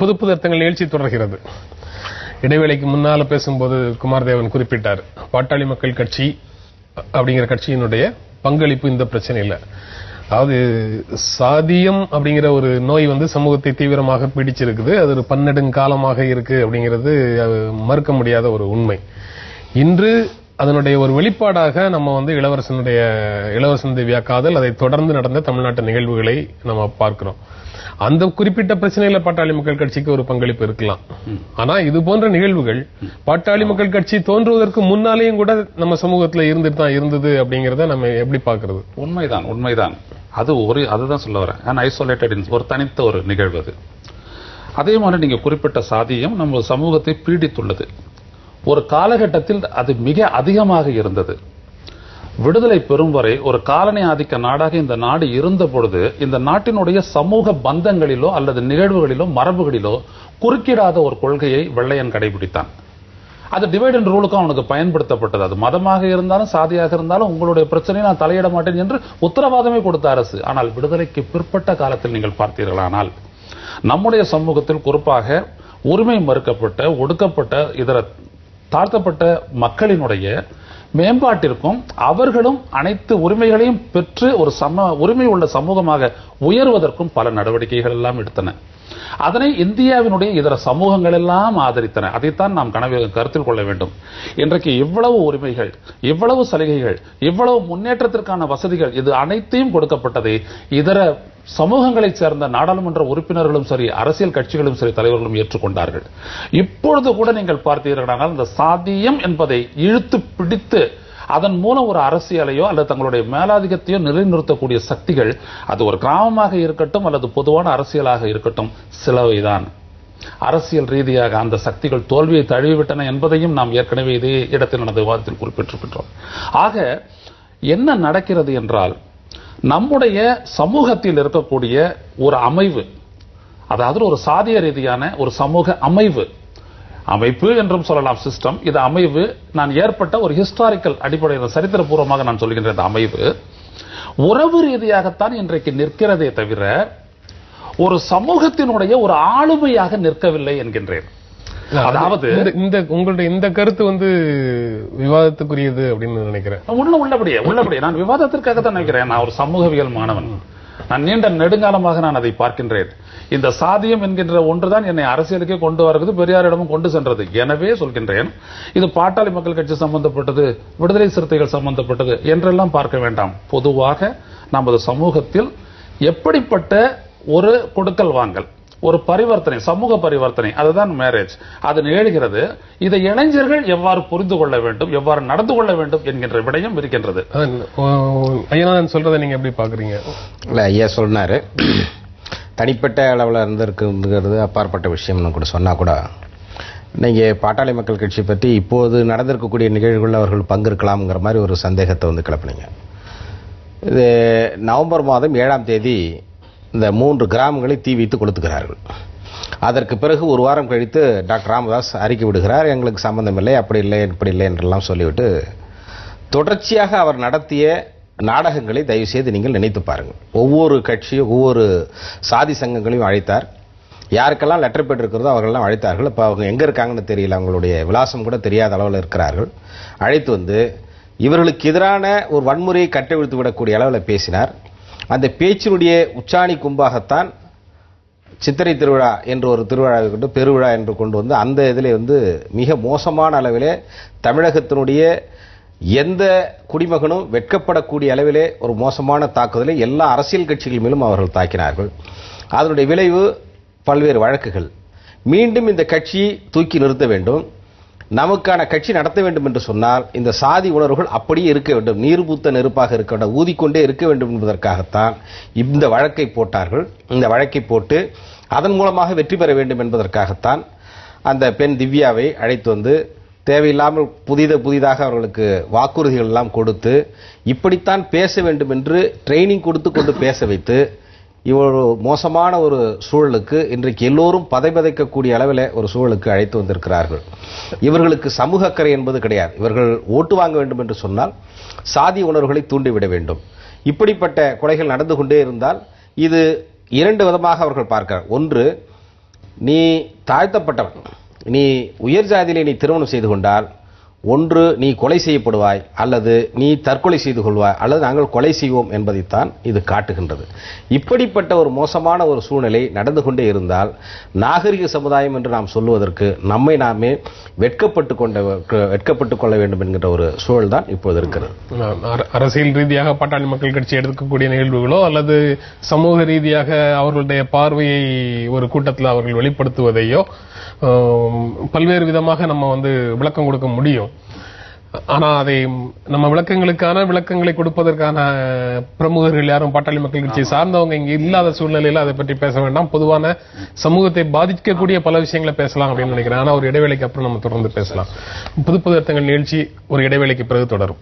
புது புது அர்த்தங்கள் நிகழ்ச்சி தொடர்கிறது. இடைவேளைக்கு முன்னால பேசும்போது குமாரதேவன் குறிப்பிட்டார், பாட்டாளி மக்கள் கட்சி அப்படிங்கிற கட்சியினுடைய பங்களிப்பு இந்த பிரச்சனை இல்ல. அதாவது சாதியம் அப்படிங்கிற ஒரு நோய் சமூகத்தை தீவிரமாக பீடிச்சிருக்குது. அது ஒரு பன்னெடுங்காலமாக இருக்கு அப்படிங்கிறது மறுக்க முடியாத ஒரு உண்மை. இன்று அதனுடைய ஒரு வெளிப்பாடாக நம்ம இளவரசன் திவ்யா காதல், அதை தொடர்ந்து நடந்த தமிழ்நாட்டு நிகழ்வுகளை நம்ம பார்க்கிறோம். அந்த குறிப்பிட்ட பிரச்சனையில பாட்டாளி மக்கள் கட்சிக்கு ஒரு பங்களிப்பு இருக்கலாம். ஆனா இது போன்ற நிகழ்வுகள் பாட்டாளி மக்கள் கட்சி தோன்றுவதற்கு முன்னாலேயும் கூட நம்ம சமூகத்துல இருந்துட்டு தான் இருந்தது அப்படிங்கறத நம்ம எப்படி பாக்குறது? உண்மைதான். அதுதான் சொல்ல வரேன். ஐசோலேட்டட், ஒரு தனித்த ஒரு நிகழ்வு அது. அதே மாதிரி நீங்க குறிப்பிட்ட சாதியம் நம்ம சமூகத்தை பீடித்துள்ளது. ஒரு காலகட்டத்தில் அது மிக அதிகமாக இருந்தது. விடுதலை பெறும் வரை ஒரு காலனி ஆதிக்க நாடாக இந்த நாடு இருந்த பொழுது இந்த நாட்டினுடைய சமூக பந்தங்களிலோ அல்லது நிகழ்வுகளிலோ மரபுகளிலோ குறுக்கிடாத ஒரு கொள்கையை வெள்ளையன் கடைபிடித்தான். அது டிவைட் அண்ட் ரூலுக்கும் அவனுக்கு பயன்படுத்தப்பட்டது. அது மதமாக இருந்தாலும் சாதியாக இருந்தாலும் உங்களுடைய பிரச்சனையை நான் தலையிட மாட்டேன் என்று உத்தரவாதமே கொடுத்த அரசு. ஆனால் விடுதலைக்கு பிற்பட்ட காலத்தில் நீங்கள் பார்த்தீர்களானால் நம்முடைய சமூகத்தில் குறிப்பாக உரிமை மறுக்கப்பட்ட, ஒடுக்கப்பட்ட, இதர தாழ்த்தப்பட்ட மக்களினுடைய மேம்பாட்டிற்கும் அவர்களும் அனைத்து உரிமைகளையும் பெற்று ஒரு உரிமை உள்ள சமூகமாக உயர்வதற்கும் பல நடவடிக்கைகள் எல்லாம் எடுத்தன. அதனை இந்தியாவினுடைய இதர சமூகங்கள் எல்லாம் ஆதரித்தன. அதைத்தான் நாம் கருத்தில் கொள்ள வேண்டும். இன்றைக்கு இவ்வளவு உரிமைகள், இவ்வளவு சலுகைகள், இவ்வளவு முன்னேற்றத்திற்கான வசதிகள், இது அனைத்தையும் கொடுக்கப்பட்டதை இதர சமூகங்களைச் சேர்ந்த நாடாளுமன்ற உறுப்பினர்களும் சரி, அரசியல் கட்சிகளும் சரி, தலைவர்களும் ஏற்றுக்கொண்டார்கள். இப்பொழுது கூட நீங்கள் பார்த்தீர்களானால் இந்த சாதியம் என்பதை இழுத்து பிடித்து அதன் மூலம் ஒரு அரசியலையோ அல்லது தங்களுடைய மேலாதிக்கத்தையோ நிலைநிறுத்தக்கூடிய சக்திகள், அது ஒரு கிராமமாக இருக்கட்டும் அல்லது பொதுவான அரசியலாக இருக்கட்டும், சிலவைதான். அரசியல் ரீதியாக அந்த சக்திகள் தோல்வியை தழுவிவிட்டன என்பதையும் நாம் ஏற்கனவே இதே இடத்தில் நடந்த விவாதத்தில் குறிப்பிட்டிருக்கின்றோம். ஆக என்ன நடக்கிறது என்றால், நம்முடைய சமூகத்தில் இருக்கக்கூடிய ஒரு அமைவு, அதாவது ஒரு சாதிய ரீதியான ஒரு சமூக அமைப்பு என்றும் சொல்லலாம், சிஸ்டம். இது அமைவு நான் ஏற்பட்ட ஒரு ஹிஸ்டாரிக்கல் அடிப்படையில் சரித்திரபூர்வமாக நான் சொல்கின்ற இந்த அமைவு உறவு ரீதியாகத்தான் இன்றைக்கு நிற்கிறதே தவிர ஒரு சமூகத்தினுடைய ஒரு ஆளுமையாக நிற்கவில்லை என்கின்றேன். அதாவது உங்களுடைய இந்த கருத்து விவாதத்துக்குரியது அப்படின்னு நினைக்கிறேன். உள்ளபடியே நான் விவாதத்திற்காக தான் நினைக்கிறேன். நான் ஒரு சமூகவியல் மாணவன். நான் நீண்ட நெடுங்காலமாக நான் அதை பார்க்கின்றேன். இந்த சாதியம் என்கின்ற ஒன்றுதான் என்னை அரசியலுக்கே கொண்டு வருகிறது, பெரியாரிடமும் கொண்டு சென்றது. எனவே சொல்கின்றேன், இது பாட்டாளி மக்கள் கட்சி சம்பந்தப்பட்டது, விடுதலை சிறுத்தைகள் சம்பந்தப்பட்டது என்றெல்லாம் பார்க்க வேண்டாம். பொதுவாக நமது சமூகத்தில் எப்படிப்பட்ட ஒரு கொடுக்கல் வாங்கல், ஒரு பரிவர்த்தனை, சமூக பரிவர்த்தனை, அதுதான் மேரேஜ், அது நிகழ்கிறது. இதை இளைஞர்கள் எவ்வாறு புரிந்து கொள்ள வேண்டும், எவ்வாறு நடந்து கொள்ள வேண்டும் என்கின்ற விடயம் இருக்கின்றது. ஐயா சொல்றதை நீங்க எப்படி பாக்குறீங்க? இல்ல, ஐயா சொன்னாரு தனிப்பட்ட அளவில் இருந்திருக்குங்கிறது அப்பாற்பட்ட விஷயம்னு கூட சொன்னா கூட, நீங்க பாட்டாளி மக்கள் கட்சி பற்றி இப்போது நடந்திருக்கக்கூடிய நிகழ்வுகளில் அவர்கள் பங்கெடுக்கலாம்ங்கிற மாதிரி ஒரு சந்தேகத்தை கிளப்பினீங்க. இது நவம்பர் மாதம் 7ஆம் தேதி இந்த 3 கிராமங்களை தீ வைத்து கொளுத்துகிறார்கள். அதற்கு பிறகு ஒரு வாரம் கழித்து டாக்டர் ராமதாஸ் அறிக்கை விடுகிறார், எங்களுக்கு சம்பந்தம் இல்லை, அப்படி இல்லை, இப்படி இல்லை என்றெல்லாம் சொல்லிவிட்டு தொடர்ச்சியாக அவர் நடத்திய நாடகங்களை தயவு செய்து நீங்கள் நினைத்து பாருங்கள். ஒவ்வொரு கட்சியும் ஒவ்வொரு சாதி சங்கங்களையும் அழைத்தார். யாருக்கெல்லாம் லெட்டர் பேட் இருக்கிறதோ அவர்களெல்லாம் அழைத்தார்கள். இப்போ அவங்க எங்கே இருக்காங்கன்னு தெரியல, அவங்களுடைய விலாசம் கூட தெரியாத அளவில் இருக்கிறார்கள். அழைத்து வந்து இவர்களுக்கு எதிரான ஒரு வன்முறையை கட்டவிழ்த்து விடக்கூடிய அளவில் பேசினார். அந்த பேச்சினுடைய உச்சாணி கும்பாகத்தான் சித்திரை திருவிழா என்று ஒரு திருவிழாவை கொண்டு பெருவிழா என்று கொண்டு வந்து அந்த இதிலே மிக மோசமான அளவிலே தமிழகத்தினுடைய எந்த குடிமகனும் வெட்கப்படக்கூடிய அளவிலே ஒரு மோசமான தாக்குதலை எல்லா அரசியல் கட்சிகள் மேலும் அவர்கள் தாக்கினார்கள். அதனுடைய விளைவு பல்வேறு வழக்குகள். மீண்டும் இந்த கட்சியை தூக்கி நிறுத்த வேண்டும், நமக்கான கட்சி நடத்த வேண்டும் என்று சொன்னால் இந்த சாதி உணர்வுகள் அப்படியே இருக்க வேண்டும், நீர் பூத்த நெருப்பாக இருக்க வேண்டும், ஊதிக்கொண்டே இருக்க வேண்டும் என்பதற்காகத்தான் இந்த வழக்கை போட்டார்கள். இந்த வழக்கை போட்டு அதன் மூலமாக வெற்றி பெற வேண்டும் என்பதற்காகத்தான் அந்த பெண் திவ்யாவை அழைத்து தேவையில்லாமல் புதிதாக அவர்களுக்கு வாக்குறுதிகள் எல்லாம் கொடுத்து இப்படித்தான் பேச வேண்டும் என்று ட்ரைனிங் கொடுத்து கொண்டு பேச வைத்து இவ்வளவு மோசமான ஒரு சூழலுக்கு இன்றைக்கு எல்லோரும் பதைபதைக்கக்கூடிய அளவில் ஒரு சூழலுக்கு அழைத்து வந்திருக்கிறார்கள். இவர்களுக்கு சமூக அக்கறை என்பது கிடையாது. இவர்கள் ஓட்டு வாங்க வேண்டும் என்று சொன்னால் சாதி உணர்வுகளை தூண்டிவிட வேண்டும். இப்படிப்பட்ட கொலைகள் நடந்து கொண்டே இருந்தால் இது 2 விதமாக அவர்கள் பார்க்கிறார். ஒன்று, நீ தாழ்த்தப்பட்டவன், நீ உயர் ஜாதியிலே நீ திருமணம் செய்து கொண்டால் ஒன்று நீ கொலை செய்யப்படுவாய், அல்லது நீ தற்கொலை செய்து கொள்வாய், அல்லது நாங்கள் கொலை செய்வோம் என்பதைத்தான் இது காட்டுகின்றது. இப்படிப்பட்ட ஒரு மோசமான ஒரு சூழ்நிலை நடந்து கொண்டே இருந்தால் நாகரிக சமுதாயம் என்று நாம் சொல்லுவதற்கு நம்மை நாமே வெட்கப்பட்டுக் கொள்ள வேண்டும் என்கின்ற ஒரு சூழல் தான் இப்போது இருக்கிறது. அரசியல் ரீதியாக பாட்டாளி மக்கள் கட்சி எடுக்கக்கூடிய நிகழ்வுகளோ அல்லது சமூக ரீதியாக அவர்களுடைய பார்வையை ஒரு கூட்டத்தில் அவர்கள் வெளிப்படுத்துவதையோ பல்வேறு விதமாக நம்ம விளக்கம் கொடுக்க முடியும். ஆனா அதை நம்ம விளக்கங்களை கொடுப்பதற்கான பிரமுகர்கள் யாரும் பாட்டாளி மக்கள் கட்சியை சார்ந்தவங்க இங்க இல்லாத சூழ்நிலையில அதை பற்றி பேச வேண்டாம். பொதுவான சமூகத்தை பாதிக்கக்கூடிய பல விஷயங்களை பேசலாம் அப்படின்னு நினைக்கிறேன். ஆனா ஒரு இடைவேளைக்கு அப்புறம் நம்ம தொடர்ந்து பேசலாம். புது புது அர்த்தங்கள் நிகழ்ச்சி ஒரு இடைவேளைக்கு பிறகு தொடரும்.